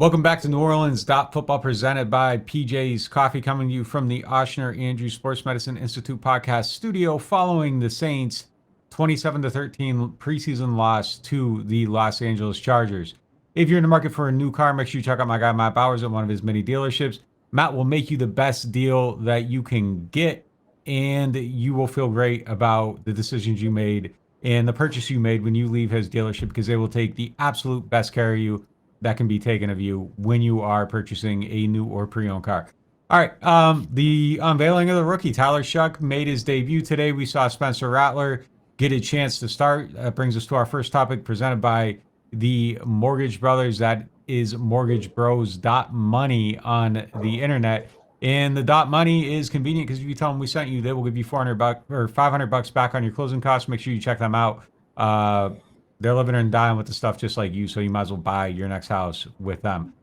Welcome back to NewOrleans.Football presented by PJ's Coffee, coming to you from the Oshner Andrews Sports Medicine Institute podcast studio following the Saints' 27-13 preseason loss to the Los Angeles Chargers. If you're in the market for a new car, make sure you check out my guy Matt Bowers at one of his many dealerships. Matt will make you the best deal that you can get, and you will feel great about the decisions you made and the purchase you made when you leave his dealership, because they will take the absolute best care of you that can be taken of you when you are purchasing a new or pre-owned car. All right, the unveiling of the rookie, Tyler Shough, made his debut today. We saw Spencer Rattler get a chance to start. That brings us to our first topic, presented by the Mortgage Brothers. That is mortgagebros.money on the internet. And the .money is convenient because if you tell them we sent you, they will give you $400 or $500 back on your closing costs. Make sure you check them out. They're living and dying with the stuff just like you, so you might as well buy your next house with them.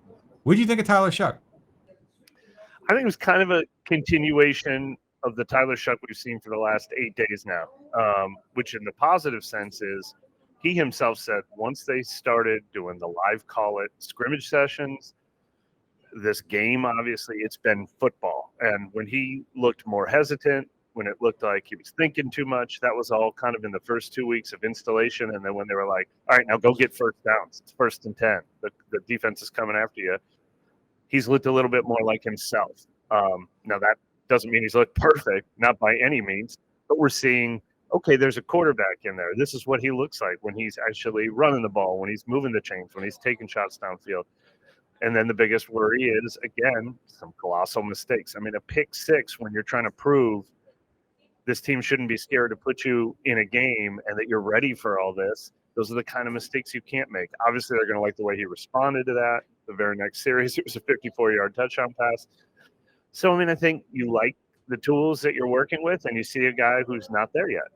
What do you think of Tyler Shough? I think it was kind of a continuation of the Tyler Shough we've seen for the last 8 days now, which in the positive sense is he himself said once they started doing the live call it scrimmage sessions, this game, obviously, it's been football. And when he looked more hesitant, when it looked like he was thinking too much, that was all kind of in the first 2 weeks of installation. And then when they were like, all right, now go get first downs. It's 1st and 10. The defense is coming after you. He's looked a little bit more like himself. Now, that doesn't mean he's looked perfect, not by any means. But we're seeing, okay, there's a quarterback in there. This is what he looks like when he's actually running the ball, when he's moving the chains, when he's taking shots downfield. And then the biggest worry is, again, some colossal mistakes. I mean, a pick six when you're trying to prove this team shouldn't be scared to put you in a game and that you're ready for all this. Those are the kind of mistakes you can't make. Obviously, they're going to like the way he responded to that. The very next series, it was a 54-yard touchdown pass. So, I mean, I think you like the tools that you're working with, and you see a guy who's not there yet.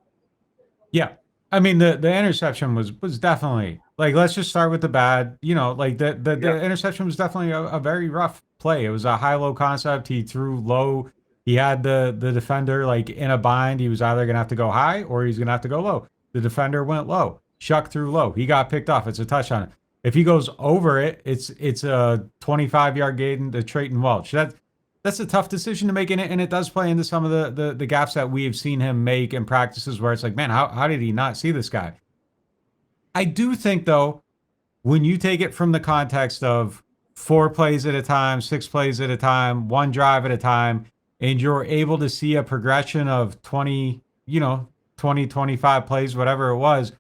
Yeah. I mean, the interception was definitely, like, let's just start with the bad. The interception was definitely a very rough play. It was a high-low concept. He threw low. He had the defender like in a bind. He was either going to have to go high or he's going to have to go low. The defender went low. Shough threw low. He got picked off. It's a touchdown. If he goes over it, it's a 25-yard gain to Trayton Welch. That's a tough decision to make in it, and it does play into some of the gaps that we have seen him make in practices where it's like, man, how did he not see this guy? I do think, though, when you take it from the context of 4 plays at a time, 6 plays at a time, 1 drive at a time, and you're able to see a progression of 20, 25 plays, whatever it was,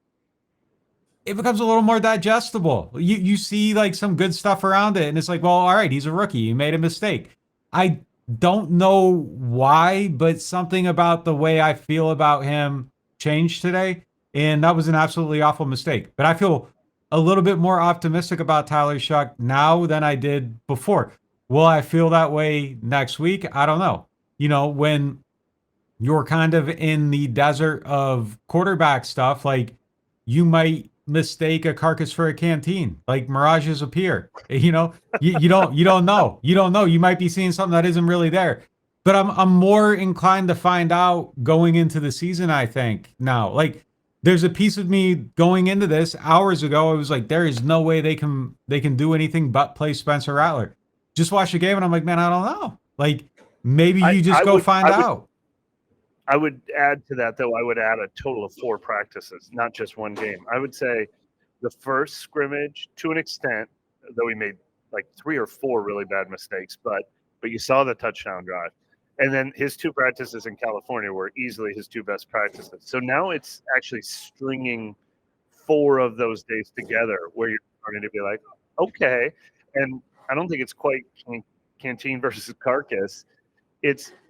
it becomes a little more digestible. You see like some good stuff around it, and it's like, well, all right, he's a rookie. He made a mistake. I don't know why, but something about the way I feel about him changed today, and that was an absolutely awful mistake. But I feel a little bit more optimistic about Tyler Shough now than I did before. Will I feel that way next week? I don't know. When you're kind of in the desert of quarterback stuff, like, you might mistake a carcass for a canteen, like mirages appear. You don't know. You might be seeing something that isn't really there. But I'm more inclined to find out going into the season, I think, now. Like, there's a piece of me going into this hours ago. I was like, there is no way they can do anything but play Spencer Rattler. Just watch the game, and I'm like, man, I don't know. Like, maybe you just go find out. I would add to that, though. I would add a total of 4 practices, not just 1 game. I would say the first scrimmage, to an extent, though he made like 3 or 4 really bad mistakes, but you saw the touchdown drive. And then his 2 practices in California were easily his 2 best practices. So now it's actually stringing 4 of those days together where you're starting to be like, okay. And I don't think it's quite canteen versus carcass.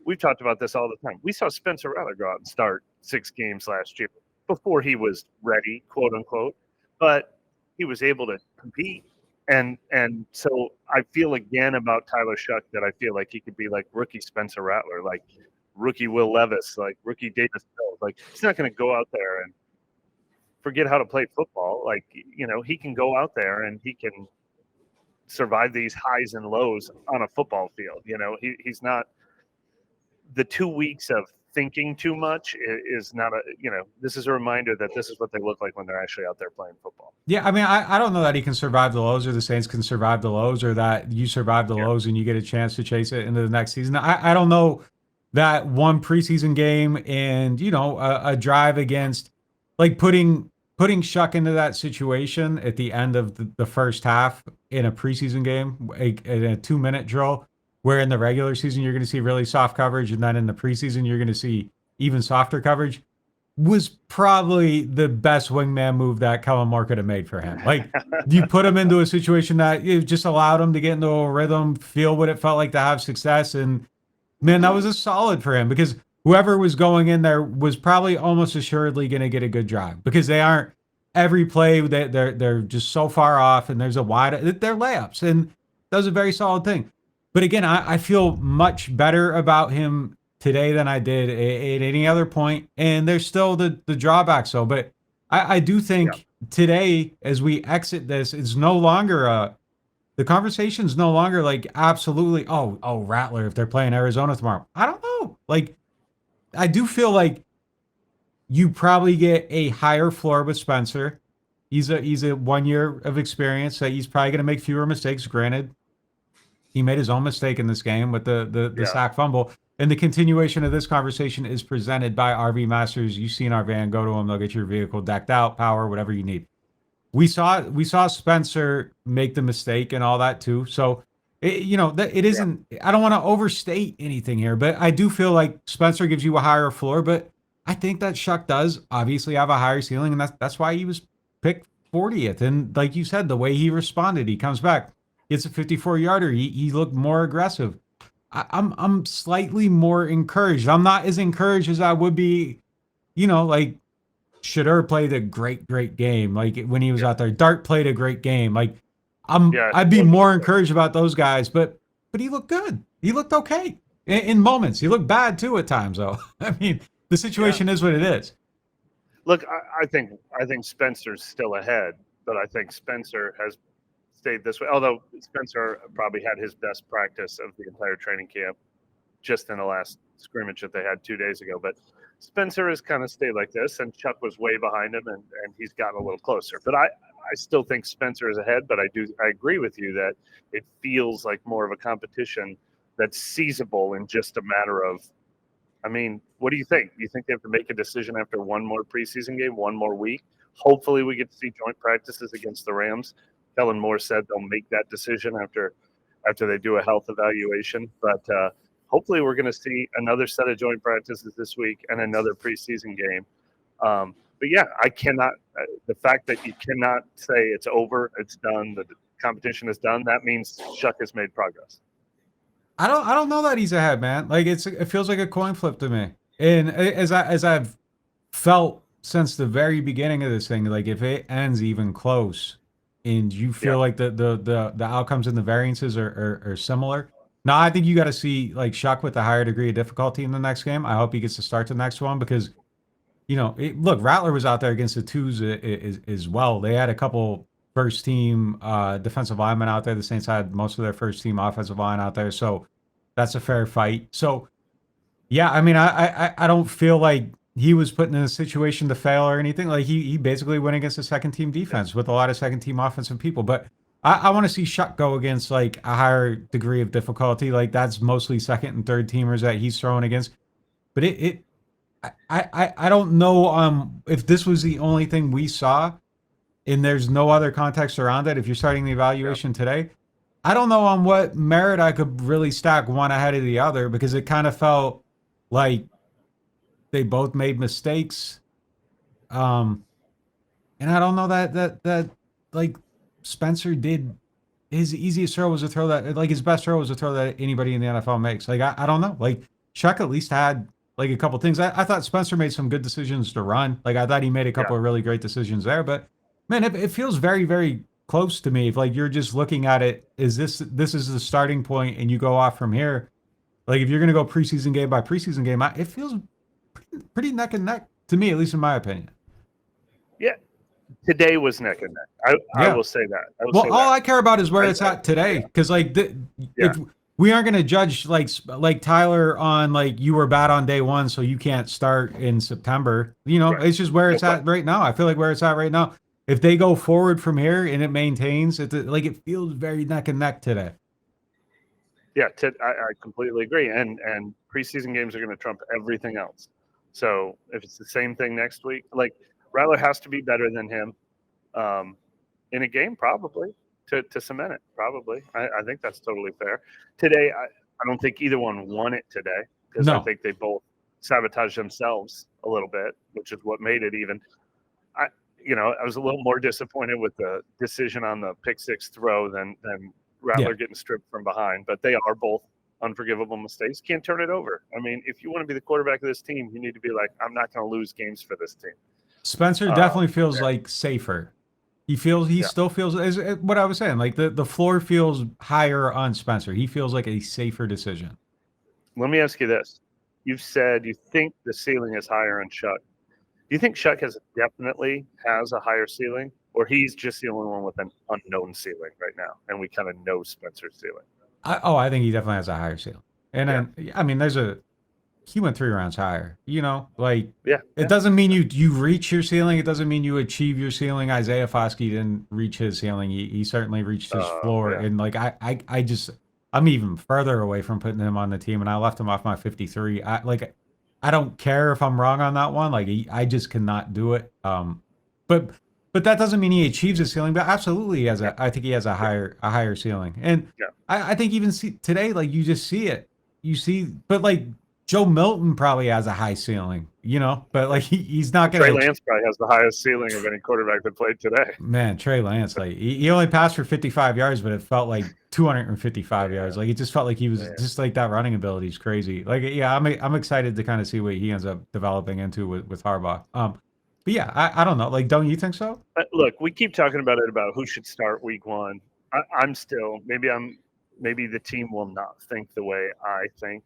We've talked about this all the time. We saw Spencer Rattler go out and start 6 games last year before he was ready, quote unquote, but he was able to compete. And so I feel again about Tyler Shough that I feel like he could be like rookie Spencer Rattler, like rookie Will Levis, like rookie Davis Mills. Like, he's not going to go out there and forget how to play football. Like, he can go out there and he can survive these highs and lows on a football field. He's not. The 2 weeks of thinking too much is not this is a reminder that this is what they look like when they're actually out there playing football. Yeah, I mean, I don't know that he can survive the lows or the Saints can survive the lows or that you survive the lows and you get a chance to chase it into the next season. I don't know that one preseason game and, a drive against, like putting Shough into that situation at the end of the first half in a preseason game, in a 2-minute drill, where in the regular season you're going to see really soft coverage and then in the preseason you're going to see even softer coverage, was probably the best wingman move that Kellen Moore could have made for him. Like, you put him into a situation that it just allowed him to get into a rhythm, feel what it felt like to have success. And man, that was a solid for him because whoever was going in there was probably almost assuredly going to get a good drive because they aren't every play. They're just so far off and there's a wide, they're layups. And that was a very solid thing. But again, I feel much better about him today than I did at any other point. And there's still the drawbacks. So, but I do think today, as we exit this, it's no longer the conversation's no longer like absolutely, oh, Rattler, if they're playing Arizona tomorrow. I don't know. Like, I do feel like you probably get a higher floor with Spencer. He's a 1 year of experience. So he's probably going to make fewer mistakes. Granted, he made his own mistake in this game with the sack fumble. And the continuation of this conversation is presented by RV Masters. You see in our van, go to them. They'll get your vehicle decked out, power, whatever you need. We saw Spencer make the mistake and all that too. So, it isn't. I don't want to overstate anything here, but I do feel like Spencer gives you a higher floor. But I think that Shough does obviously have a higher ceiling, and that's why he was picked 40th. And like you said, the way he responded, he comes back, gets a 54-yarder. He looked more aggressive. I'm slightly more encouraged. I'm not as encouraged as I would be, like Shough played a great game. Like when he was out there, Dart played a great game. Like I'd be more encouraged about those guys, but he looked good. He looked okay in moments. He looked bad too at times though. I mean, the situation is what it is. Look, I think Spencer's still ahead, but I think Spencer has stayed this way. Although Spencer probably had his best practice of the entire training camp just in the last scrimmage that they had 2 days ago. But Spencer has kind of stayed like this, and Shough was way behind him, and he's gotten a little closer. But I still think Spencer is ahead, but I agree with you that it feels like more of a competition that's seizable in just a matter of, I mean, what do you think? Do you think they have to make a decision after one more preseason game, one more week? Hopefully we get to see joint practices against the Rams. Kellen Moore said they'll make that decision after they do a health evaluation. But hopefully we're going to see another set of joint practices this week and another preseason game. But yeah, I cannot the fact that you cannot say it's over, it's done, the competition is done, that means Shough has made progress. I don't know that he's ahead, man. Like it feels like a coin flip to me. And as I've felt since the very beginning of this thing, like if it ends even close and you feel like the outcomes and the variances are similar. Now, I think you got to see like Shough with a higher degree of difficulty in the next game. I hope he gets to start the next one because, look, Rattler was out there against the twos as well. They had a couple first team defensive linemen out there. The Saints had most of their first team offensive line out there. So that's a fair fight. So, yeah, I mean, I don't feel like he was put in a situation to fail or anything. Like he basically went against a second team defense with a lot of second team offensive people. But I want to see Shough go against like a higher degree of difficulty. Like that's mostly second and third teamers that he's throwing against. But I don't know if this was the only thing we saw and there's no other context around it. If you're starting the evaluation today, I don't know on what merit I could really stack one ahead of the other because it kind of felt like they both made mistakes. And I don't know that like Spencer did his easiest throw was a throw that like his best throw was a throw that anybody in the NFL makes. Like I don't know. Like Shough at least had like a couple things. I thought Spencer made some good decisions to run. Like I thought he made a couple of really great decisions there. But man, it feels very, very close to me. If like you're just looking at it, is this is the starting point and you go off from here. Like if you're gonna go preseason game by preseason game, it feels pretty neck and neck to me, at least in my opinion. Yeah, today was neck and neck. I will say that. All I care about is where it's at today, because like we aren't going to judge like Tyler on like you were bad on day one, so you can't start in September. Right. It's just where No it's at question. right now. I feel like where it's at right now. If they go forward from here and it maintains, like it feels very neck and neck today. Yeah, I completely agree. And preseason games are going to trump everything else. So if it's the same thing next week, like Rattler has to be better than him in a game, probably to cement it. Probably, I think that's totally fair. Today, I don't think either one won it today because I No, think they both sabotaged themselves a little bit, which is what made it even. I was a little more disappointed with the decision on the pick six throw than yeah. Rattler getting stripped from behind, but they are both unforgivable mistakes. Can't turn it over. I mean, if you want to be the quarterback of this team, you need to be like, I'm not going to lose games for this team. Spencer definitely feels Yeah. like safer. He Yeah. still feels is what I was saying. Like the floor feels higher on Spencer. He feels like a safer decision. Let me ask you this. You've said you think the ceiling is higher on Shough. Do you think Shough definitely has a higher ceiling, or he's just the only one with an unknown ceiling right now, and we kind of know Spencer's ceiling? I think he definitely has a higher ceiling. And Yeah. then I mean, he went 3 rounds higher. Like Yeah. it doesn't mean you reach your ceiling. It doesn't mean you achieve your ceiling. Isaiah Foskey didn't reach his ceiling. He certainly reached his floor. Yeah. And like I just I'm even further away from putting him on the team. And I left him off my 53. I don't care if I'm wrong on that one. Like I just cannot do it. But that doesn't mean he achieves his ceiling. But absolutely, I think he has a higher ceiling. And Yeah. I think even today, like you just see it. You see, but like Joe Milton probably has a high ceiling, but like he's not going Trey to. Lance probably has the highest ceiling of any quarterback that played today. Man, Trey Lance, like he only passed for 55 yards, but it felt like 255 yards. Like it just felt like he was just like that running ability is crazy. Like yeah, I'm excited to kind of see what he ends up developing into with Harbaugh. But yeah, I don't know. Like, don't you think so? Look, we keep talking about it about who should start week one. I'm still maybe the team will not think the way I think.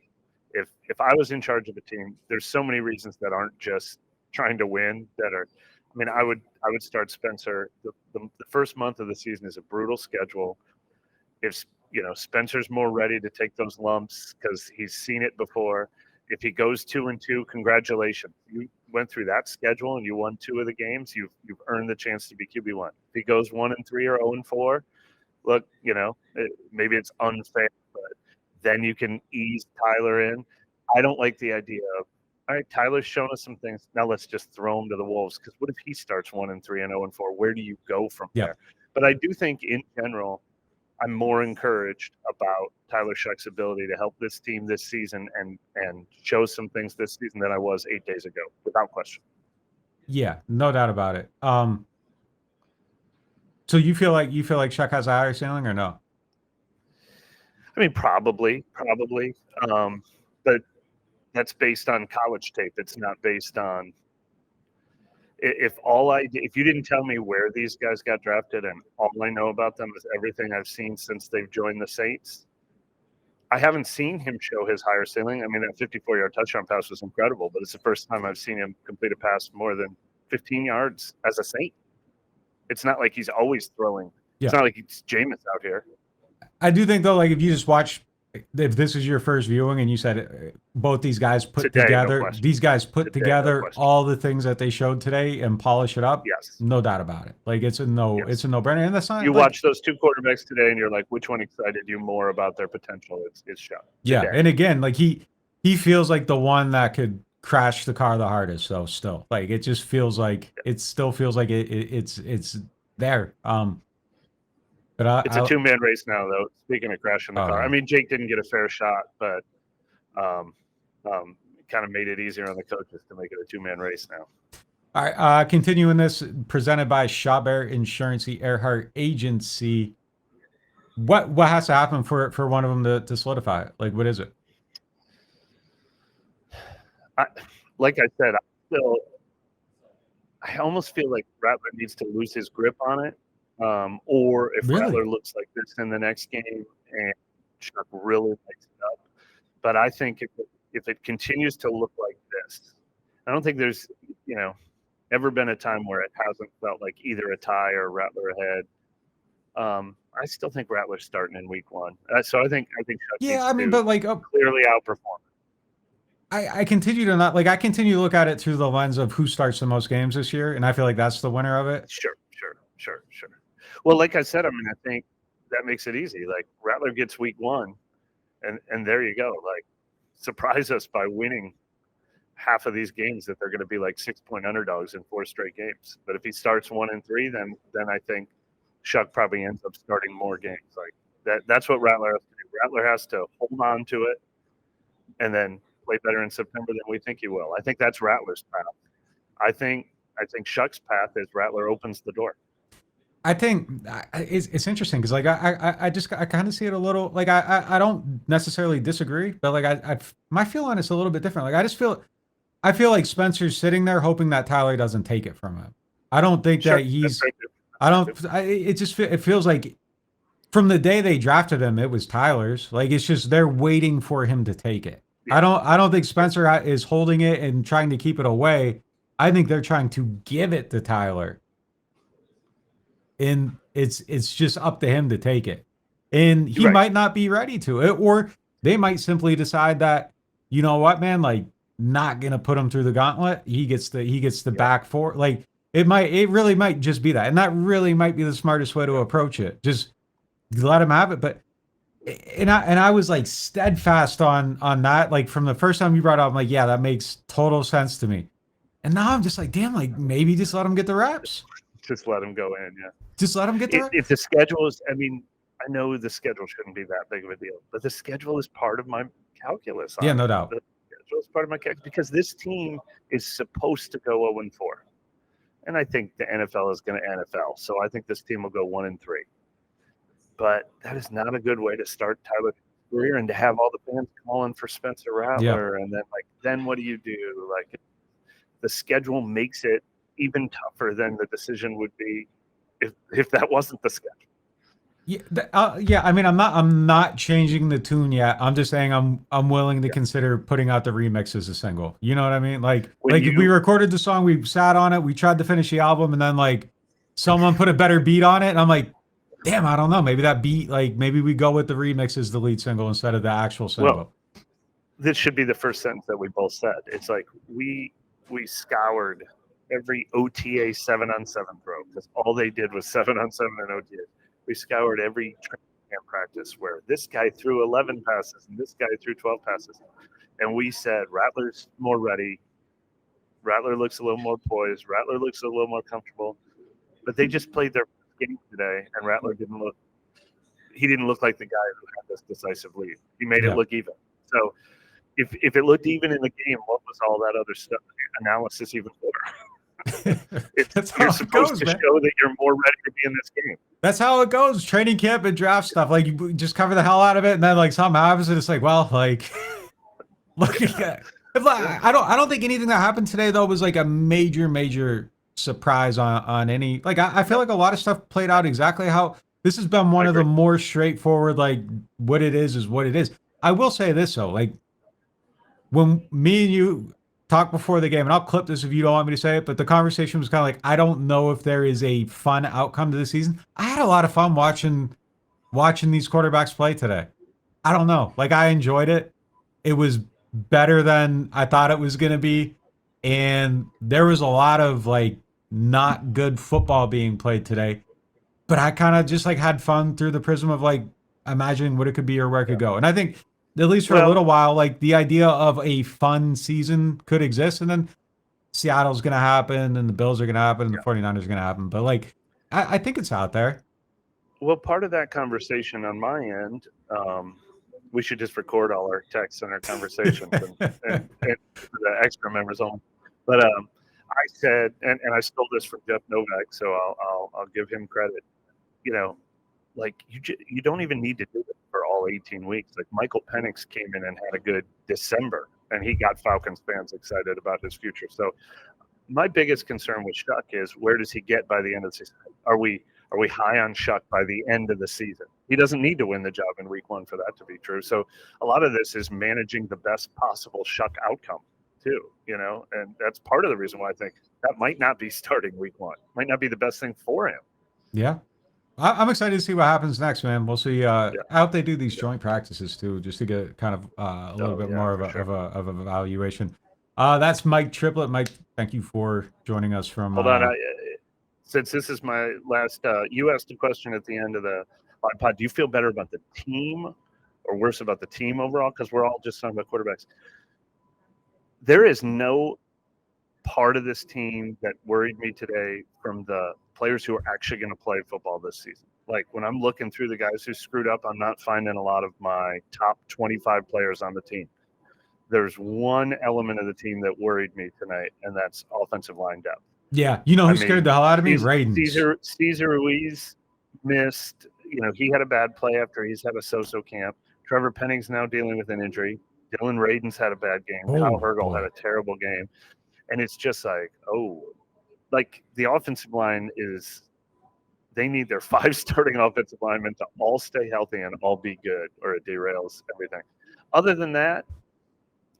If I was in charge of a team, there's so many reasons that aren't just trying to win that are. I mean, I would start Spencer. The first month of the season is a brutal schedule. If Spencer's more ready to take those lumps because he's seen it before. If he goes 2-2, congratulations. You went through that schedule and you won 2 of the games. You've earned the chance to be QB1. If he goes 1-3 or 0-4, look, maybe it's unfair, but then you can ease Tyler in. I don't like the idea of, all right, Tyler's shown us some things. Now let's just throw him to the wolves. Because what if he starts 1-3 and 0-4? Where do you go from there? But I do think in general, I'm more encouraged about Tyler Shough's ability to help this team this season and show some things this season than I was 8 days ago, without question. Yeah, no doubt about it. So you feel like Shough has a higher ceiling or no? I mean, probably, but that's based on college tape. It's not based on if you didn't tell me where these guys got drafted and all I know about them is everything I've seen since they've joined the Saints, I haven't seen him show his higher ceiling. I mean, that 54-yard touchdown pass was incredible, but it's the first time I've seen him complete a pass more than 15 yards as a Saint. It's not like he's always throwing. Yeah. It's not like he's Jameis out here. I do think though, like if you just watch, if this is your first viewing and you said both these guys put together all the things that they showed today and polish it up, yes, no doubt about it. Like it's a no-brainer. And that's not. You watch those two quarterbacks today, and you're like, which one excited you more about their potential? It's Shough. Yeah, and again, like he feels like the one that could crash the car the hardest. So still, like it just feels like it's there. But it's a two-man race now, though. Speaking of crashing the car, I mean, Jake didn't get a fair shot, but kind of made it easier on the coaches to make it a two-man race now. All right, continuing this, presented by Shough Insurance, the Earhart Agency. What has to happen for one of them to solidify it? Like, what is it? Like I said, I almost feel like Rattler needs to lose his grip on it. Or if Rattler looks like this in the next game and Shough really makes it up. But I think if it continues to look like this, I don't think there's, ever been a time where it hasn't felt like either a tie or Rattler ahead. I still think Rattler's starting in week 1. So I think Shough Yeah, I mean, needs but to like, clearly outperform. I continue to not like. I continue to look at it through the lens of who starts the most games this year, and I feel like that's the winner of it. Sure. Well, like I said, I mean, I think that makes it easy. Like Rattler gets week 1, and there you go. Like surprise us by winning half of these games that they're going to be like 6-point underdogs in 4 straight games. But if he starts 1 and 3, then I think Shough probably ends up starting more games. Like that's what Rattler has to do. Rattler has to hold on to it and then play better in September than we think he will. I think that's Rattler's path. I think Shough's path is Rattler opens the door. I think it's interesting because like I kind of see it a little like I don't necessarily disagree, but like my feel on it's a little bit different. Like I feel like Spencer's sitting there hoping that Tyler doesn't take it from him. I don't think that he's. It feels like from the day they drafted him, it was Tyler's. Like it's just they're waiting for him to take it. Yeah. I don't think Spencer is holding it and trying to keep it away. I think they're trying to give it to Tyler. And it's just up to him to take it. And he might not be ready to it, or they might simply decide that, you know what, man, like not gonna put him through the gauntlet. He gets the back four. Like it really might just be that. And that really might be the smartest way to approach it. Just let him have it. But I was like steadfast on that. Like from the first time you brought it up, I'm like, yeah, that makes total sense to me. And now I'm just like, damn, like maybe just let him get the reps. Just let him go in, yeah. Just let him get the reps. If the schedule is, I mean, I know the schedule shouldn't be that big of a deal, but the schedule is part of my calculus. Yeah, no doubt. The schedule is part of my calculus because this team is supposed to go 0-4. And I think the NFL is going to NFL. So I think this team will go 1-3. But that is not a good way to start Tyler's career and to have all the fans calling for Spencer Rattler. Yeah. And then what do you do? Like the schedule makes it even tougher than the decision would be if that wasn't the schedule. Yeah, I mean, I'm not changing the tune yet. I'm just saying I'm willing to consider putting out the remix as a single. You know what I mean? Like we recorded the song, we sat on it, we tried to finish the album, and then like someone put a better beat on it, and I'm like, damn, I don't know. Maybe that beat, like maybe we go with the remix as the lead single instead of the actual single. Well, this should be the first sentence that we both said. It's like we scoured every OTA 7-on-7 throw because all they did was 7-on-7 and OTA. We scoured every training camp practice where this guy threw 11 passes and this guy threw 12 passes. And we said, Rattler's more ready. Rattler looks a little more poised. Rattler looks a little more comfortable. But they just played their game today, and Rattler didn't look like the guy who had this decisive lead. He made it look even. So if it looked even in the game, what was all that other stuff analysis even for? You're supposed to show that you're more ready to be in this game. That's how it goes. Training camp and draft stuff. Like you just cover the hell out of it, and then like something happens, and it's like, well, like look at that. I don't think anything that happened today though was like a major surprise on any. Like I feel like a lot of stuff played out exactly how this has been one of the more straightforward. Like what it is what it is. I will say this though, like when me and you talk before the game, and I'll clip this if you don't want me to say it, but the conversation was kind of like, I don't know if there is a fun outcome to the season. I had a lot of fun watching these quarterbacks play today. I don't know. Like I enjoyed it. It was better than I thought it was going to be. And there was a lot of like not good football being played today, but I kind of just like had fun through the prism of like imagining what it could be or where it could go. And I think at least for a little while, like the idea of a fun season could exist, and then Seattle's going to happen, and the Bills are going to happen, and the 49ers are going to happen. But like, I think it's out there. Well, part of that conversation on my end, we should just record all our texts and our conversations and the extra members only. But I said, and I stole this from Jeff Novak, so I'll give him credit. You know, like you don't even need to do it for all 18 weeks. Like Michael Penix came in and had a good December, and he got Falcons fans excited about his future. So my biggest concern with Shough is where does he get by the end of the season? Are we high on Shough by the end of the season? He doesn't need to win the job in week 1 for that to be true. So a lot of this is managing the best possible Shough outcome too, you know, and that's part of the reason why I think that might not be starting week 1, might not be the best thing for him. Yeah. I'm excited to see what happens next, man. We'll see. I hope they do these joint practices too, just to get kind of a little bit more of an evaluation. That's Mike Triplett. Mike, thank you for joining us from. Hold on, since this is my last, you asked a question at the end of the pod. Do you feel better about the team or worse about the team overall? Because we're all just talking about quarterbacks. There is no part of this team that worried me today from the players who are actually going to play football this season. Like when I'm looking through the guys who screwed up, I'm not finding a lot of my top 25 players on the team. There's one element of the team that worried me tonight, and that's offensive line depth. Yeah, who scared the hell out of me? Raiden. Cesar Ruiz missed. He had a bad play after he's had a so-so camp. Trevor Penning's now dealing with an injury. Dylan Raden's had a bad game. Kyle Hergel had a terrible game. And it's just like the offensive line they need their 5 starting offensive linemen to all stay healthy and all be good, or it derails everything. Other than that,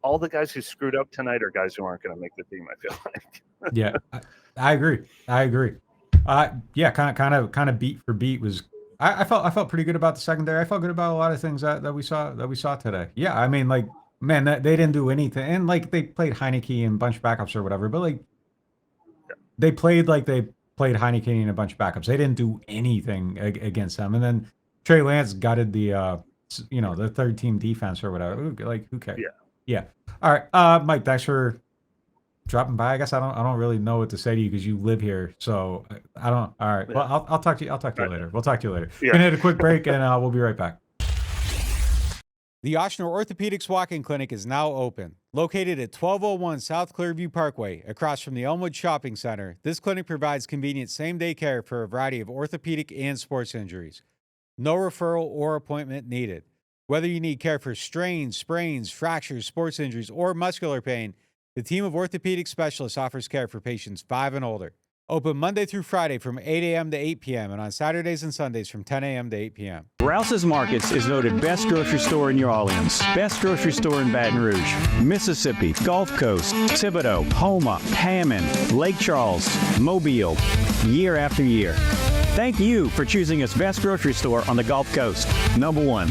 all the guys who screwed up tonight are guys who aren't going to make the team, I feel like. Yeah, I agree. Yeah, kind of beat for beat was. I felt pretty good about the secondary. I felt good about a lot of things that we saw today. Yeah, I mean, like, man, they didn't do anything, and like they played Heineke and a bunch of backups or whatever, but like they played Heineke and a bunch of backups. They didn't do anything against them, and then Trey Lance gutted the the third team defense or whatever. Like, who cares? Yeah. All right, Mike, thanks for dropping by. I guess I don't really know what to say to you because you live here, so I don't. All right, well, I'll talk to you. I'll talk to you later. We'll talk to you later. We're gonna hit a quick break, and we'll be right back. The Ochsner Orthopedics Walk-In Clinic is now open. Located at 1201 South Clearview Parkway, across from the Elmwood Shopping Center, this clinic provides convenient same-day care for a variety of orthopedic and sports injuries. No referral or appointment needed. Whether you need care for strains, sprains, fractures, sports injuries, or muscular pain, the team of orthopedic specialists offers care for patients 5 and older. Open Monday through Friday from 8 a.m. to 8 p.m. and on Saturdays and Sundays from 10 a.m. to 8 p.m. Rouse's Markets is voted best grocery store in New Orleans, best grocery store in Baton Rouge, Mississippi, Gulf Coast, Thibodaux, Houma, Hammond, Lake Charles, Mobile, year after year. Thank you for choosing us best grocery store on the Gulf Coast. Number 1.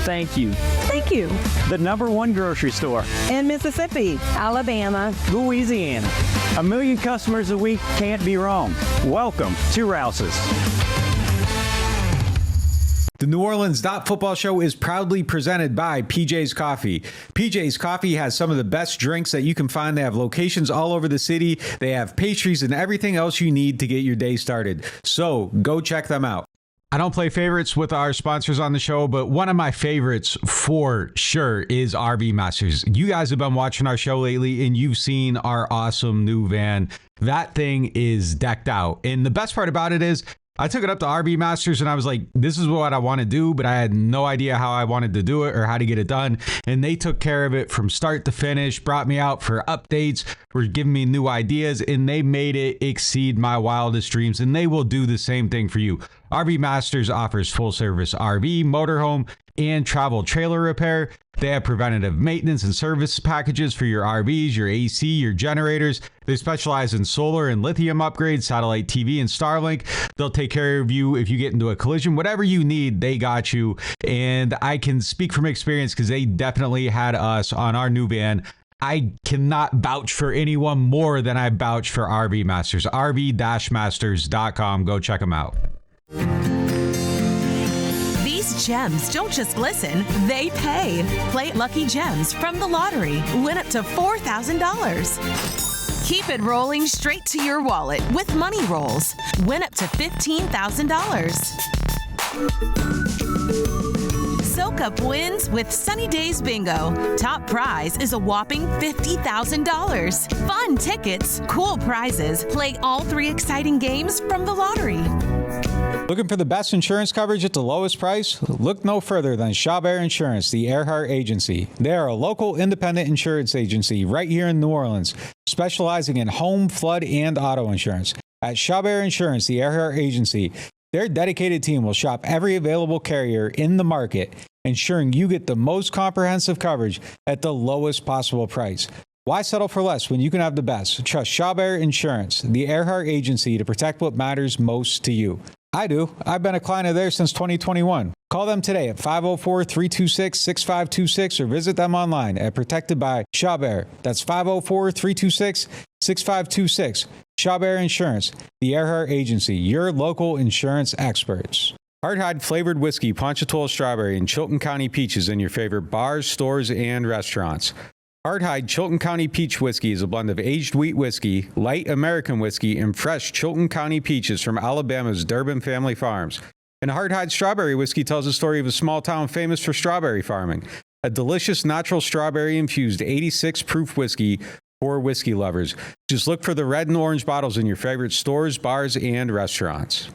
Thank you. Thank you. The number 1 grocery store In Mississippi, Alabama, Louisiana. 1 million customers a week can't be wrong. Welcome to Rouse's. The NewOrleans.Football show is proudly presented by PJ's Coffee. PJ's Coffee has some of the best drinks that you can find. They have locations all over the city. They have pastries and everything else you need to get your day started. So go check them out. I don't play favorites with our sponsors on the show, but one of my favorites for sure is RV Masters. You guys have been watching our show lately and you've seen our awesome new van. That thing is decked out. And the best part about it is I took it up to RV Masters and I was like, this is what I want to do, but I had no idea how I wanted to do it or how to get it done. And they took care of it from start to finish, brought me out for updates, were giving me new ideas, and they made it exceed my wildest dreams. And they will do the same thing for you. RV Masters offers full service RV, motorhome, and travel trailer repair. They have preventative maintenance and service packages for your RVs, your AC, your generators. They specialize in solar and lithium upgrades, satellite TV, and Starlink. They'll take care of you if you get into a collision. Whatever you need, they got you. And I can speak from experience because they definitely had us on our new van. I cannot vouch for anyone more than I vouch for RV Masters. RV-Masters.com. Go check them out. These gems don't just glisten, they pay. Play Lucky Gems from the lottery. Win up to $4,000. Keep it rolling straight to your wallet with Money Rolls. Win up to $15,000. Soak up wins with Sunny Days Bingo. Top prize is a whopping $50,000. Fun tickets, cool prizes. Play all 3 exciting games from the lottery. Looking for the best insurance coverage at the lowest price? Look no further than Shough Insurance, the Earhart Agency. They are a local independent insurance agency right here in New Orleans, specializing in home, flood, and auto insurance. At Shough Insurance, the Earhart Agency, their dedicated team will shop every available carrier in the market, ensuring you get the most comprehensive coverage at the lowest possible price. Why settle for less when you can have the best? Trust Shough Insurance, the Earhart Agency, to protect what matters most to you. I do. I've been a client of theirs since 2021. Call them today at 504-326-6526 or visit them online at Protected by Shough. That's 504-326-6526. Shough Insurance, the Earhart Agency, your local insurance experts. Hardhide flavored whiskey, Ponchatoula strawberry, and Chilton County peaches in your favorite bars, stores, and restaurants. Hardhide Chilton County Peach Whiskey is a blend of aged wheat whiskey, light American whiskey, and fresh Chilton County peaches from Alabama's Durbin Family Farms. And Hardhide Strawberry Whiskey tells the story of a small town famous for strawberry farming. A delicious natural strawberry-infused 86-proof whiskey for whiskey lovers. Just look for the red and orange bottles in your favorite stores, bars, and restaurants.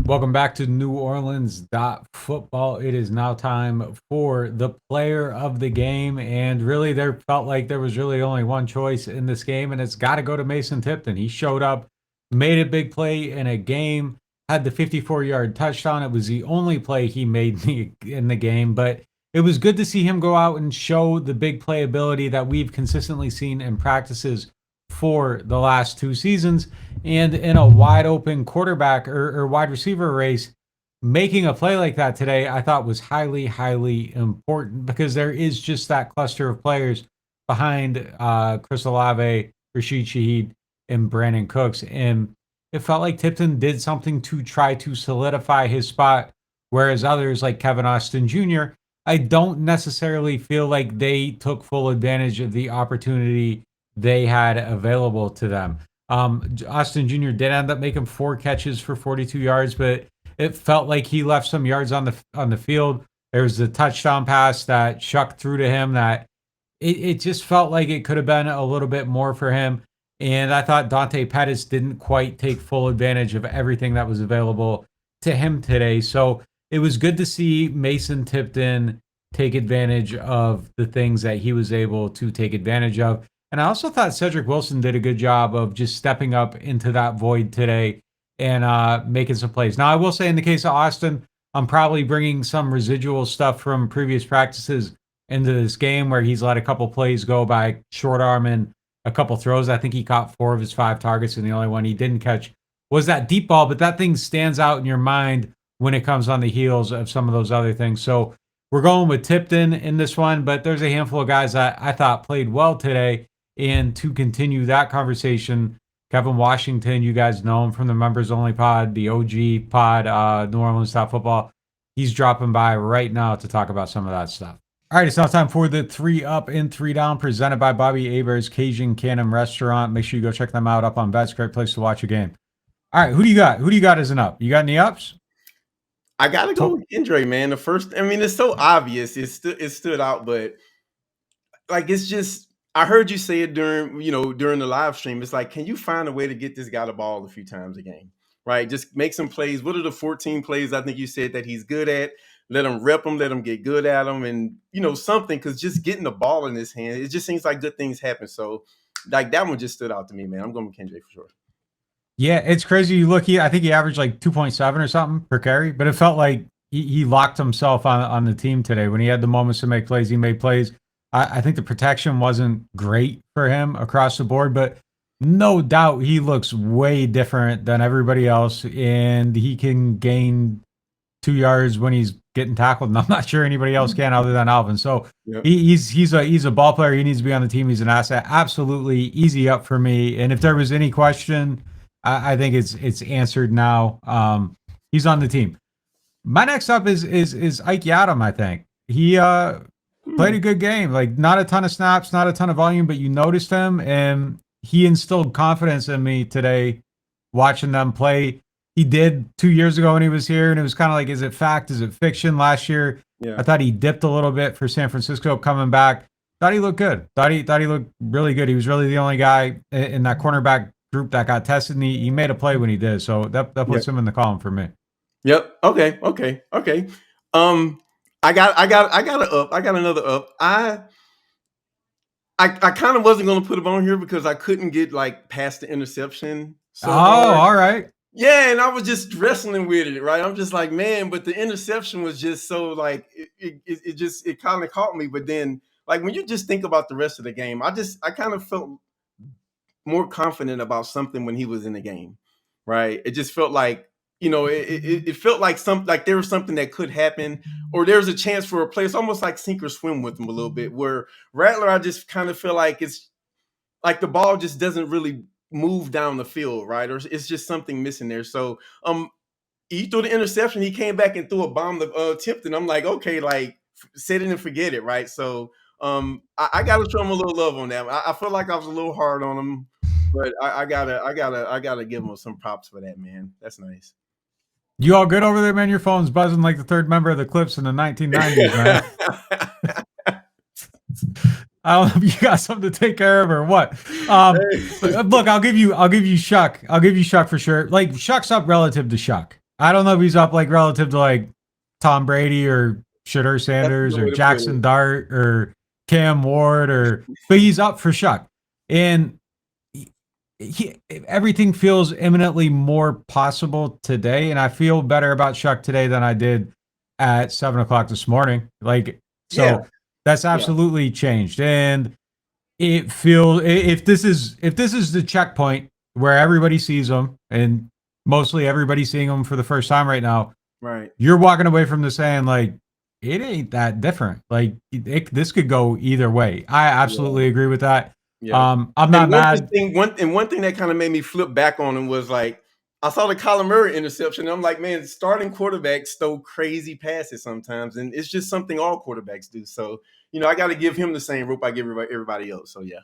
Welcome back to NewOrleans.Football. It is now time for the player of the game. And really, there felt like there was really only one choice in this game, and it's got to go to Mason Tipton. He showed up, made a big play in a game, had the 54-yard touchdown. It was the only play he made in the game, but it was good to see him go out and show the big play ability that we've consistently seen in practices for the last 2 seasons. And in a wide open quarterback or wide receiver race, making a play like that today, I thought was highly, highly important because there is just that cluster of players behind Chris Olave, Rashid Shaheed, and Brandon Cooks. And it felt like Tipton did something to try to solidify his spot, whereas others like Kevin Austin Jr., I don't necessarily feel like they took full advantage of the opportunity they had available to them. Austin Jr. did end up making 4 catches for 42 yards, but it felt like he left some yards on the field. There was the touchdown pass that Shough threw to him that it just felt like it could have been a little bit more for him. And I thought Dante Pettis didn't quite take full advantage of everything that was available to him today. So it was good to see Mason Tipton take advantage of the things that he was able to take advantage of. And I also thought Cedric Wilson did a good job of just stepping up into that void today and making some plays. Now, I will say in the case of Austin, I'm probably bringing some residual stuff from previous practices into this game where he's let a couple plays go by short arm and a couple throws. I think he caught 4 of his 5 targets, and the only one he didn't catch was that deep ball. But that thing stands out in your mind when it comes on the heels of some of those other things. So we're going with Tipton in this one, but there's a handful of guys that I thought played well today. And to continue that conversation, Kevin Washington, you guys know him from the Members Only Pod, the OG pod, NewOrleans.Football. He's dropping by right now to talk about some of that stuff. All right, it's now time for the 3 Up and 3 Down presented by Bobby Hebert's Cajun Cannon Restaurant. Make sure you go check them out up on Bets. Great place to watch a game. All right, who do you got? Who do you got as an up? You got any ups? I got to go with Kendra, man. The first, I mean, it's so obvious. It stood out, but like, it's just, I heard you say it during the live stream. It's like, can you find a way to get this guy the ball a few times a game, right? Just make some plays. What are the 14 plays I think you said that he's good at? Let him rep them, let him get good at them, and, something, because just getting the ball in his hand, it just seems like good things happen. So, like, that one just stood out to me, man. I'm going with Kendra for sure. Yeah, it's crazy. You look, I think he averaged like 2.7 or something per carry, but it felt like he locked himself on the team today. When he had the moments to make plays, he made plays. I think the protection wasn't great for him across the board, but no doubt he looks way different than everybody else, and he can gain 2 yards when he's getting tackled, and I'm not sure anybody else can other than Alvin. So yep. He's a ball player. He needs to be on the team. He's an asset. Absolutely easy up for me. And if there was any question, I think it's answered now. He's on the team. My next up is Ike Yadam. I think he played a good game. Like, not a ton of snaps, not a ton of volume, but you noticed him, and he instilled confidence in me today watching them play. He did 2 years ago when he was here, and it was kind of like, is it fact? Is it fiction? Last year, I thought he dipped a little bit for San Francisco coming back. Thought he looked good. Thought he looked really good. He was really the only guy in that cornerback group that got tested, and he made a play when he did. So that puts him in the column for me. Yep. Okay. I got an up. I got another up. I kind of wasn't going to put him on here because I couldn't get like past the interception. So all right. Yeah, and I was just wrestling with it, right? I'm just like, man, but the interception was just so like it kind of caught me. But then, like, when you just think about the rest of the game, I kind of felt more confident about something when he was in the game. right? It just felt like, it felt like like there was something that could happen, or there's a chance for a play. It's almost like sink or swim with him a little bit. Where Rattler, I just kind of feel like it's like the ball just doesn't really move down the field, right? Or it's just something missing there. So he threw the interception. He came back and threw a bomb to Tipton. I'm like, okay, like set it and forget it, right? So I gotta show him a little love on that. I feel like I was a little hard on him, but I gotta give him some props for that, man. That's nice. You all good over there, man? Your phone's buzzing like the third member of the Clips in the 1990s, man. I don't know if you got something to take care of or what. Look, I'll give you Shough. I'll give you Shough for sure. Like Shough's up relative to Shough. I don't know if he's up like relative to like Tom Brady or Shedeur Sanders or Jackson Dart or Cam Ward but he's up for Shough. And everything feels imminently more possible today. And I feel better about Shough today than I did at 7:00 this morning. Like, so yeah. That's absolutely changed. And it feels, if this is the checkpoint where everybody sees him, and mostly everybody's seeing him for the first time right now, right? You're walking away from this saying like, it ain't that different. Like this could go either way. I absolutely agree with that. Yeah. I'm not mad. One thing that kind of made me flip back on him was like, I saw the Kyler Murray interception. And I'm like, man, starting quarterbacks throw crazy passes sometimes, and it's just something all quarterbacks do. So, I got to give him the same rope I give everybody else. So, yeah.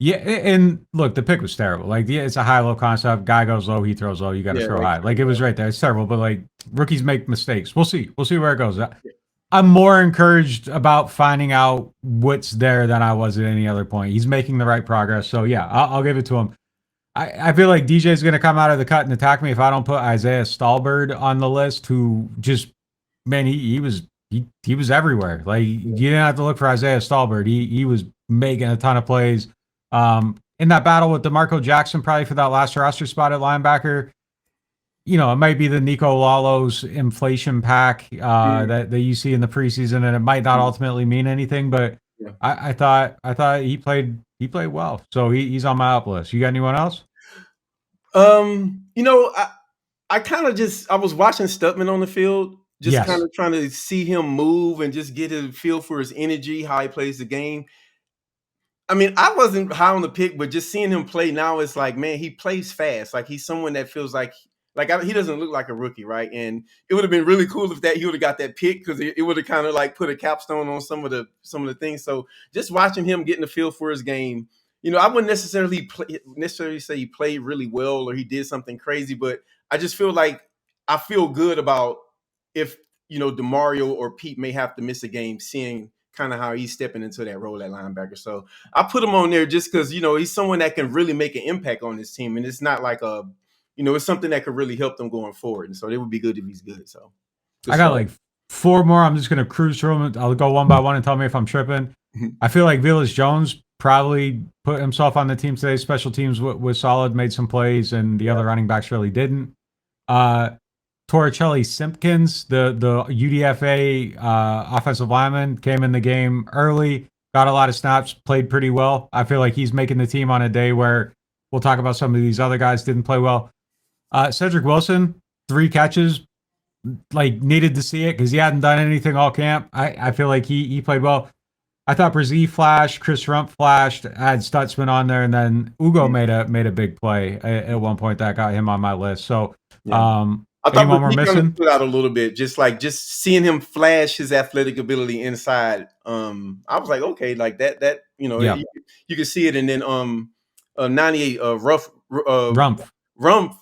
Yeah, and look, the pick was terrible. Like, yeah, it's a high-low concept. Guy goes low, he throws low. You got to throw high. Like, it was right there. It's terrible, but like rookies make mistakes. We'll see. We'll see where it goes. I'm more encouraged about finding out what's there than I was at any other point. He's making the right progress. So, yeah, I'll give it to him. I feel like DJ's going to come out of the cut and attack me if I don't put Isaiah Stallbird on the list, who just, man, he was everywhere. Like, you didn't have to look for Isaiah Stallbird. He was making a ton of plays. In that battle with DeMarco Jackson, probably for that last roster spot at linebacker, it might be the Nico Lalo's inflation pack that you see in the preseason, and it might not ultimately mean anything, but I thought he played well. So he's on my up list. You got anyone else? I kind of I was watching Stutman on the field, kind of trying to see him move and just get a feel for his energy, how he plays the game. I mean, I wasn't high on the pick, but just seeing him play now, it's like, man, he plays fast. Like, he's someone that feels like he doesn't look like a rookie, right? And it would have been really cool if he would have got that pick, because it would have kind of like put a capstone on some of the things. So just watching him getting the feel for his game, I wouldn't necessarily say he played really well or he did something crazy, but I just feel like I feel good about if DeMario or Pete may have to miss a game, seeing kind of how he's stepping into that role at linebacker. So I put him on there just because he's someone that can really make an impact on this team, and it's not like it's something that could really help them going forward. And so it would be good if he's good. So I got like 4 more. I'm just going to cruise through them. I'll go one by one and tell me if I'm tripping. I feel like Velus Jones probably put himself on the team today. Special teams was solid, made some plays, and the other running backs really didn't. Torricelli Simpkins, the UDFA offensive lineman, came in the game early, got a lot of snaps, played pretty well. I feel like he's making the team on a day where we'll talk about some of these other guys didn't play well. Cedric Wilson, 3 catches, like needed to see it because he hadn't done anything all camp. I feel like he played well. I thought Brzee flashed, Chris Rump flashed, I had Stutzman on there, and then Ugo made a big play at one point that got him on my list. So I thought anyone we're missing? Stood out a little bit, just seeing him flash his athletic ability inside. I was like, okay, like that, you can see it. And then 98 Rump.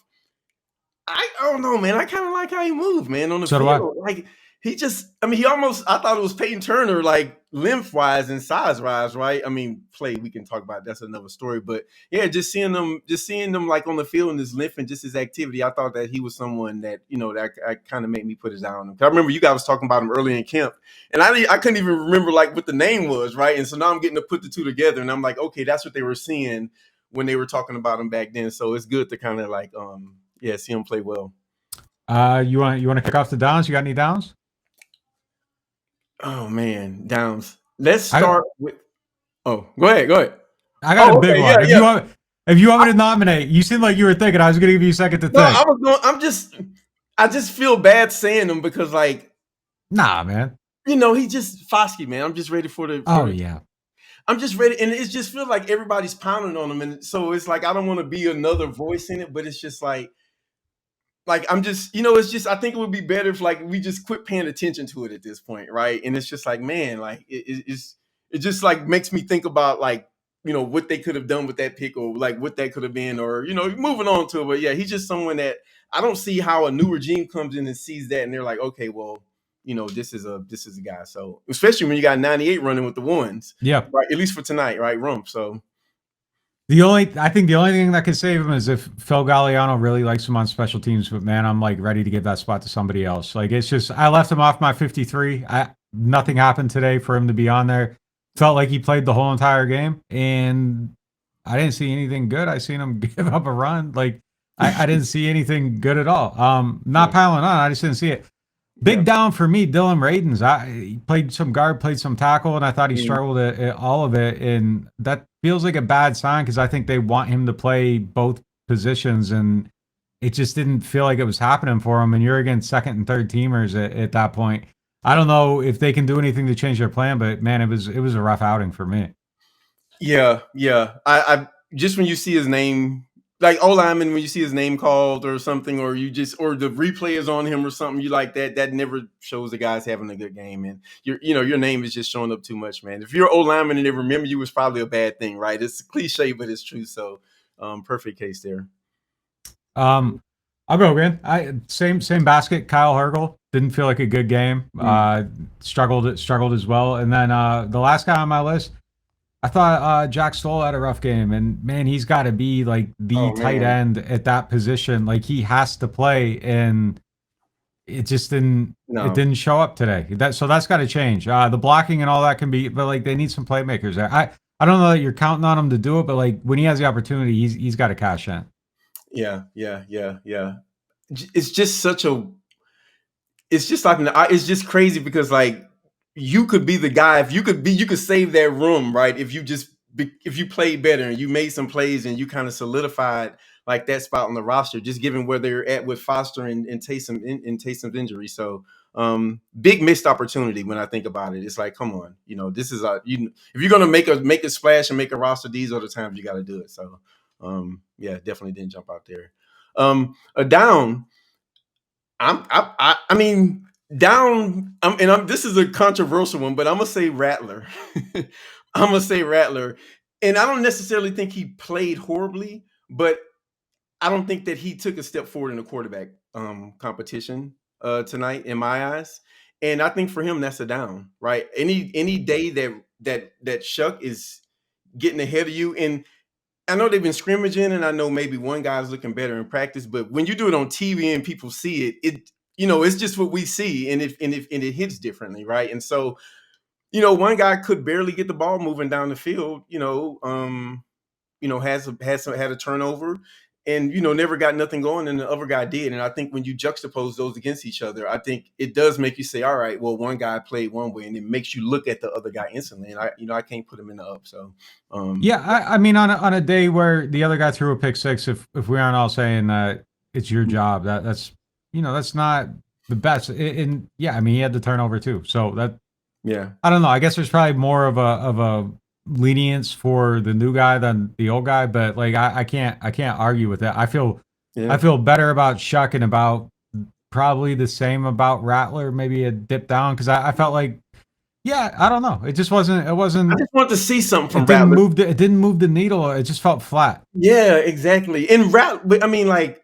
I don't know, man. I kind of like how he moved, man, on the field. Like he I thought it was Peyton Turner, like length-wise and size-wise, right? I mean, play, we can talk about, that's another story. But yeah, just seeing them like on the field and his length and just his activity, I thought that he was someone that, that kind of made me put his eye on him. I remember you guys was talking about him early in camp, and I couldn't even remember like what the name was, right? And so now I'm getting to put the two together, and I'm like, okay, that's what they were seeing when they were talking about him back then. So it's good to kind of like, see him play well. You want to kick off the downs? You got any downs? Oh man, downs. Let's start with. Oh, go ahead. I got a big one. If you want me to nominate, you seem like you were thinking I was going to give you a second to No, think. I was going. I just feel bad saying them because, like, Nah, man. He just Foskey, man. I'm just ready for the. Yeah. I'm just ready, and it just feels like everybody's pounding on him, and so it's like I don't want to be another voice in it, but it's just like I'm just, it's just I think it would be better if like we just quit paying attention to it at this point, right? And it's just like, man, like it just like makes me think about like what they could have done with that pick or like what that could have been, or moving on to it. But yeah, he's just someone that I don't see how a new regime comes in and sees that and they're like, okay, well, this is a guy. So especially when you got 98 running with the ones, Yeah. right? At least for tonight, right? Rump. So I think the only thing that could save him is if Phil Galliano really likes him on special teams. But man, I'm like ready to give that spot to somebody else. Like it's just I left him off my 53. Nothing happened today for him to be on there. Felt like he played the whole entire game, and I didn't see anything good. I seen him give up a run. Like I didn't see anything good at all. Not piling on. I just didn't see it. Big down for me, Dylan Radens. He played some guard, played some tackle, and I thought he struggled at all of it. And that feels like a bad sign because I think they want him to play both positions, and it just didn't feel like it was happening for him. And you're against second and third teamers at that point. I don't know if they can do anything to change their plan, but man, it was a rough outing for me. Yeah. I just when you see his name. Like O-lineman, when you see his name called or something, or the replay is on him or something, you like that never shows the guy's having a good game. And your name is just showing up too much, man. If you're O-lineman and they remember you, it's probably a bad thing, right? It's a cliche, but it's true. So, perfect case there. I'll go again. Same basket. Kyle Hergel didn't feel like a good game. Struggled as well. And then the last guy on my list, I thought Jack Stoll had a rough game, and man, he's got to be like the tight end at that position. Like he has to play, and it just didn't. No. It didn't show up today. So that's got to change. The blocking and all that can be, but like they need some playmakers there. I don't know that you're counting on him to do it, but like when he has the opportunity, he's got to cash in. Yeah. It's just it's just crazy because like. You could be the guy you could save that room, right? If you played better and you made some plays and you kind of solidified like that spot on the roster, just given where they're at with Foster and Taysom's injury. So big missed opportunity when I think about it. It's like, come on, this is if you're gonna make a splash and make a roster, these are the times you got to do it. So yeah, definitely didn't jump out there. A down. I mean. This is a controversial one, but I'm gonna say Rattler. And I don't necessarily think he played horribly, but I don't think that he took a step forward in the quarterback competition tonight, in my eyes. And I think for him, that's a down, right? Any day that Shough is getting ahead of you, and I know they've been scrimmaging, and I know maybe one guy's looking better in practice, but when you do it on TV and people see it. It's just what we see, and it hits differently, right? And so, one guy could barely get the ball moving down the field. Had a turnover, and never got nothing going, and the other guy did. And I think when you juxtapose those against each other, I think it does make you say, all right, well, one guy played one way, and it makes you look at the other guy instantly. And I can't put him in the up. So yeah, I mean, on a day where the other guy threw a pick six, if we aren't all saying that it's your job, that's. That's not the best. And yeah, I mean, he had the turnover too. So I don't know. I guess there's probably more of a lenience for the new guy than the old guy, but like I can't argue with that. I feel better about Shough and about probably the same about Rattler, maybe a dip down because I felt like I don't know. It just wasn't. I just want to see something from Rattler. It didn't move the needle. It just felt flat. Yeah, exactly. And Rattler, I mean, like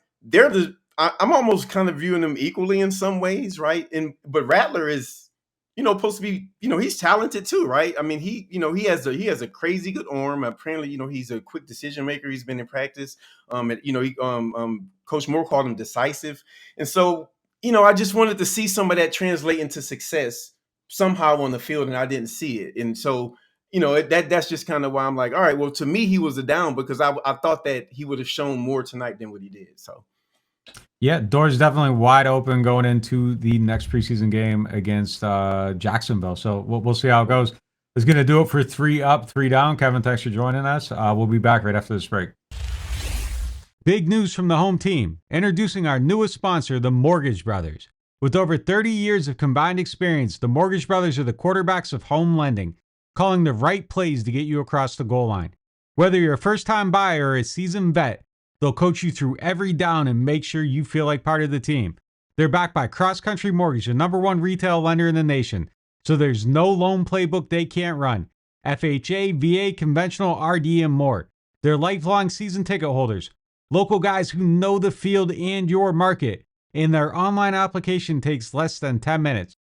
I'm almost kind of viewing them equally in some ways, right? But Rattler is, supposed to be, he's talented too, right? I mean, he has a crazy good arm. Apparently, he's a quick decision maker. He's been in practice. Coach Moore called him decisive, and so I just wanted to see some of that translate into success somehow on the field, and I didn't see it, and so. That's just kind of why I'm like, all right, well, to me, he was a down because I thought that he would have shown more tonight than what he did. So. Yeah, doors definitely wide open going into the next preseason game against Jacksonville. So we'll see how it goes. It's going to do it for 3 Up, 3 Down. Kevin, thanks for joining us. We'll be back right after this break. Big news from the home team. Introducing our newest sponsor, the Mortgage Brothers. With over 30 years of combined experience, the Mortgage Brothers are the quarterbacks of home lending, calling the right plays to get you across the goal line. Whether you're a first-time buyer or a seasoned vet, they'll coach you through every down and make sure you feel like part of the team. They're backed by Cross Country Mortgage, the #1 retail lender in the nation, so there's no loan playbook they can't run. FHA, VA, conventional, RD, and more. They're lifelong season ticket holders, local guys who know the field and your market, and their online application takes less than 10 minutes.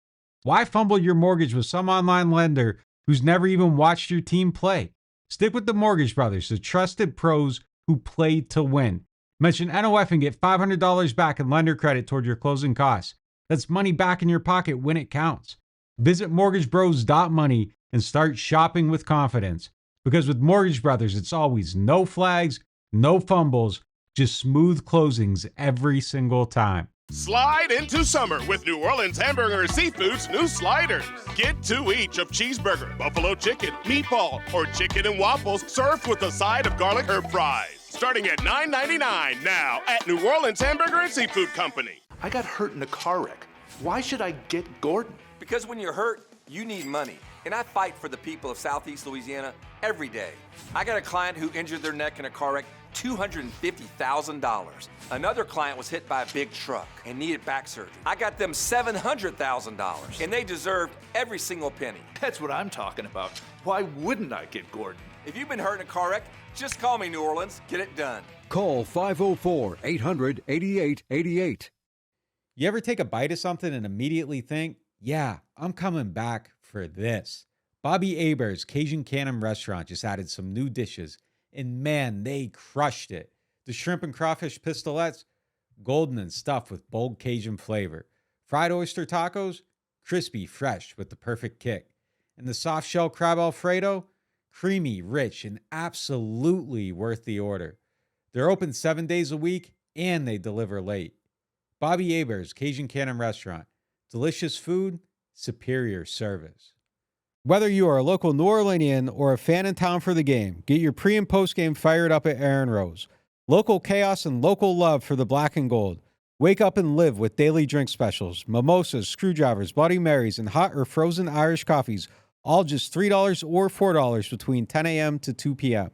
Why fumble your mortgage with some online lender who's never even watched your team play? Stick with the Mortgage Brothers, the trusted pros who play to win. Mention NOF and get $500 back in lender credit toward your closing costs. That's money back in your pocket when it counts. Visit mortgagebros.money and start shopping with confidence. Because with Mortgage Brothers, it's always no flags, no fumbles, just smooth closings every single time. Slide into summer with New Orleans Hamburger and Seafood's new sliders. Get 2 each of cheeseburger, buffalo chicken, meatball, or chicken and waffles served with a side of garlic herb fries. Starting at $9.99 now at New Orleans Hamburger and Seafood Company. I got hurt in a car wreck. Why should I get Gordon? Because when you're hurt, you need money. And I fight for the people of Southeast Louisiana every day. I got a client who injured their neck in a car wreck, $250,000. Another client was hit by a big truck and needed back surgery. I got them $700,000, and they deserved every single penny. That's what I'm talking about. Why wouldn't I get Gordon? If you've been hurt in a car wreck, just call me, New Orleans. Get it done. Call 504-800-8888. You ever take a bite of something and immediately think, yeah, I'm coming back for this? Bobby Hebert's Cajun Cannon Restaurant just added some new dishes, and man, they crushed it. The shrimp and crawfish pistolettes, golden and stuffed with bold Cajun flavor. Fried oyster tacos, crispy, fresh with the perfect kick. And the soft shell crab Alfredo, creamy, rich, and absolutely worth the order. They're open 7 days a week, and they deliver late. Bobby Hebert's Cajun Cannon Restaurant. Delicious food, superior service. Whether you are a local New Orleanian or a fan in town for the game, get your pre- and post-game fired up at Aaron Rose. Local chaos and local love for the black and gold. Wake up and live with daily drink specials, mimosas, screwdrivers, Bloody Marys, and hot or frozen Irish coffees, all just $3 or $4 between 10 a.m. to 2 p.m.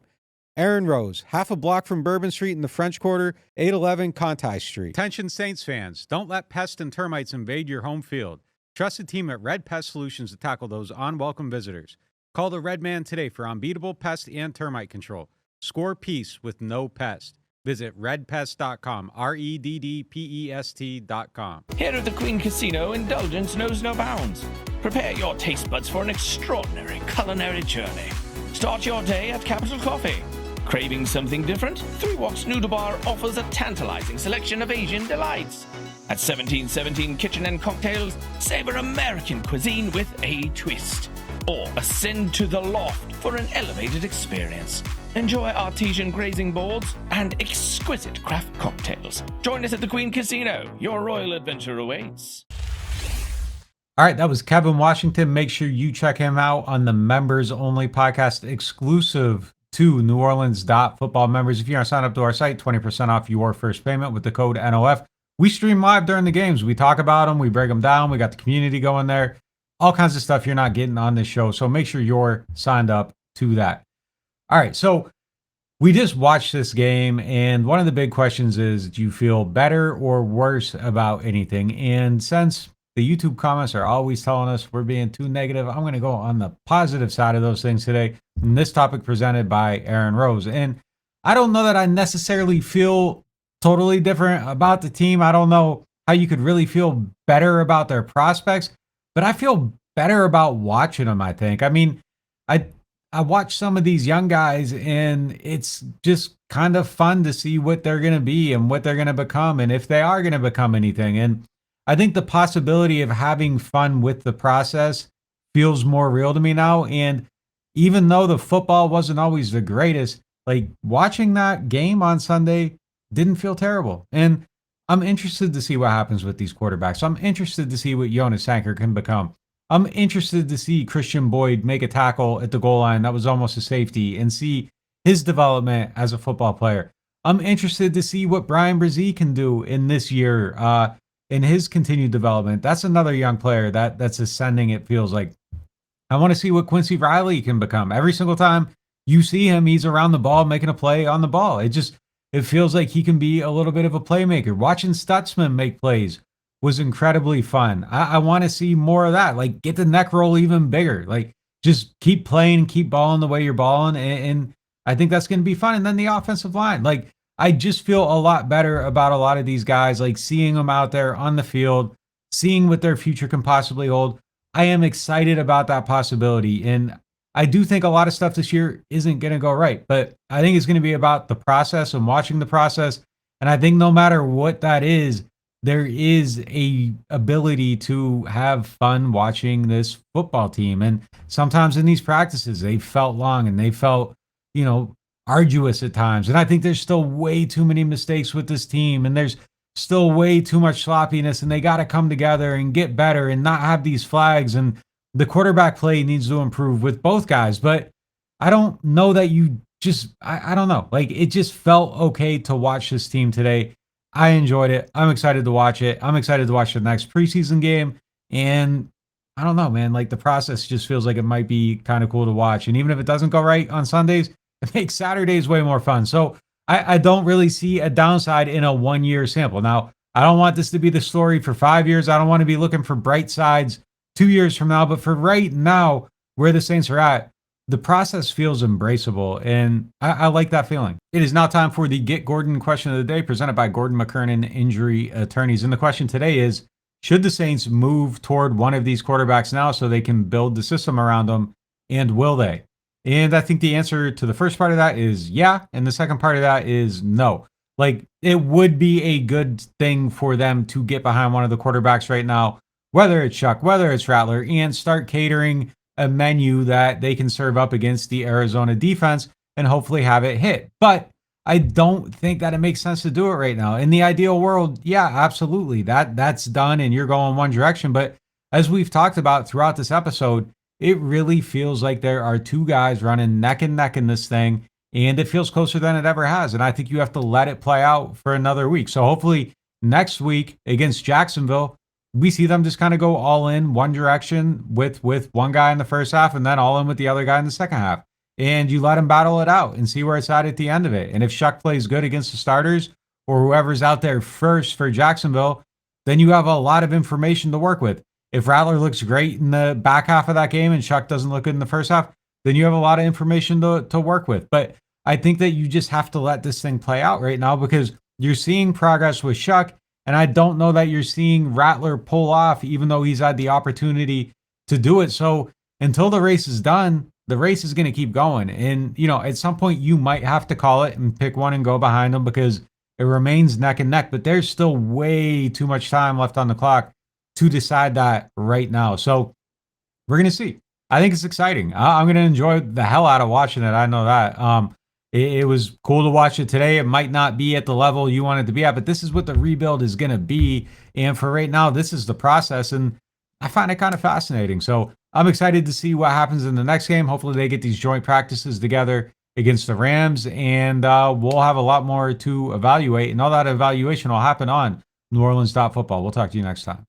Aaron Rose, half a block from Bourbon Street in the French Quarter, 811 Conti Street. Attention Saints fans, don't let pests and termites invade your home field. Trust the team at Red Pest Solutions to tackle those unwelcome visitors. Call the Red Man today for unbeatable pest and termite control. Score peace with no pest. Visit redpest.com, REDDPEST.com. Here at the Queen Casino, indulgence knows no bounds. Prepare your taste buds for an extraordinary culinary journey. Start your day at Capital Coffee. Craving something different? 3 Walks Noodle Bar offers a tantalizing selection of Asian delights. At 1717 Kitchen and Cocktails, savor American cuisine with a twist. Or ascend to the loft for an elevated experience. Enjoy artesian grazing boards and exquisite craft cocktails. Join us at the Queen Casino. Your royal adventure awaits. All right, that was Kevin Washington. Make sure you check him out on the members only podcast exclusive to NewOrleans.Football members. If you are signed up to our site, 20% off your first payment with the code NOF. We stream live during the games. We talk about them. We break them down. We got the community going there. All kinds of stuff you're not getting on this show. So make sure you're signed up to that. All right, so we just watched this game, and one of the big questions is, do you feel better or worse about anything? And since the YouTube comments are always telling us we're being too negative, I'm going to go on the positive side of those things today. And this topic presented by Aaron Rose. And I don't know that I necessarily feel totally different about the team. I don't know how you could really feel better about their prospects, but I feel better about watching them, I think. I mean, I watch some of these young guys, and it's just kind of fun to see what they're going to be and what they're going to become, and if they are going to become anything. And I think the possibility of having fun with the process feels more real to me now. And even though the football wasn't always the greatest, like watching that game on Sunday didn't feel terrible. And I'm interested to see what happens with these quarterbacks. I'm interested to see what Jonas Sanker can become. I'm interested to see Christian Boyd make a tackle at the goal line that was almost a safety and see his development as a football player. I'm interested to see what Brian Brzee can do in this year, in his continued development. That's another young player that's ascending, it feels like. I want to see what Quincy Riley can become. Every single time you see him, he's around the ball making a play on the ball. It feels like he can be a little bit of a playmaker. Watching Stutzman make plays was incredibly fun. I want to see more of that. Like, get the neck roll even bigger. Like, just keep playing, keep balling the way you're balling. And I think that's going to be fun. And then the offensive line. Like, I just feel a lot better about a lot of these guys, like seeing them out there on the field, seeing what their future can possibly hold. I am excited about that possibility. And I do think a lot of stuff this year isn't going to go right, but I think it's going to be about the process and watching the process. And I think no matter what that is, there is a ability to have fun watching this football team. And sometimes in these practices, they felt long and they felt, arduous at times. And I think there's still way too many mistakes with this team, and there's still way too much sloppiness, and they got to come together and get better and not have these flags. And the quarterback play needs to improve with both guys. But I don't know that I don't know. Like, it just felt okay to watch this team today. I enjoyed it. I'm excited to watch it. I'm excited to watch the next preseason game. And I don't know, man. Like, the process just feels like it might be kind of cool to watch. And even if it doesn't go right on Sundays, it makes Saturdays way more fun. So I don't really see a downside in a 1-year sample. Now, I don't want this to be the story for 5 years. I don't want to be looking for bright sides 2 years from now. But for right now, where the Saints are at, the process feels embraceable, and I like that feeling. It is now time for the Get Gordon question of the day, presented by Gordon McKernan Injury Attorneys. And the question today is, should the Saints move toward one of these quarterbacks now so they can build the system around them, and will they? And I think the answer to the first part of that is yeah, and the second part of that is no. Like, it would be a good thing for them to get behind one of the quarterbacks right now, whether it's Shough, whether it's Rattler, and start catering a menu that they can serve up against the Arizona defense and hopefully have it hit. But I don't think that it makes sense to do it right now. In the ideal world, yeah, absolutely. That's done and you're going one direction. But as we've talked about throughout this episode, it really feels like there are two guys running neck and neck in this thing, and it feels closer than it ever has. And I think you have to let it play out for another week. So hopefully next week against Jacksonville, we see them just kind of go all in one direction with one guy in the first half and then all in with the other guy in the second half. And you let them battle it out and see where it's at the end of it. And if Shough plays good against the starters or whoever's out there first for Jacksonville, then you have a lot of information to work with. If Rattler looks great in the back half of that game and Shough doesn't look good in the first half, then you have a lot of information to work with. But I think that you just have to let this thing play out right now, because you're seeing progress with Shough. And I don't know that you're seeing Rattler pull off, even though he's had the opportunity to do it. So until the race is done, the race is going to keep going. And, at some point you might have to call it and pick one and go behind them, because it remains neck and neck. But there's still way too much time left on the clock to decide that right now. So we're going to see. I think it's exciting. I'm going to enjoy the hell out of watching it. I know that. It was cool to watch it today. It might not be at the level you want it to be at, but this is what the rebuild is going to be. And for right now, this is the process. And I find it kind of fascinating. So I'm excited to see what happens in the next game. Hopefully they get these joint practices together against the Rams, and we'll have a lot more to evaluate. And all that evaluation will happen on NewOrleans.Football. We'll talk to you next time.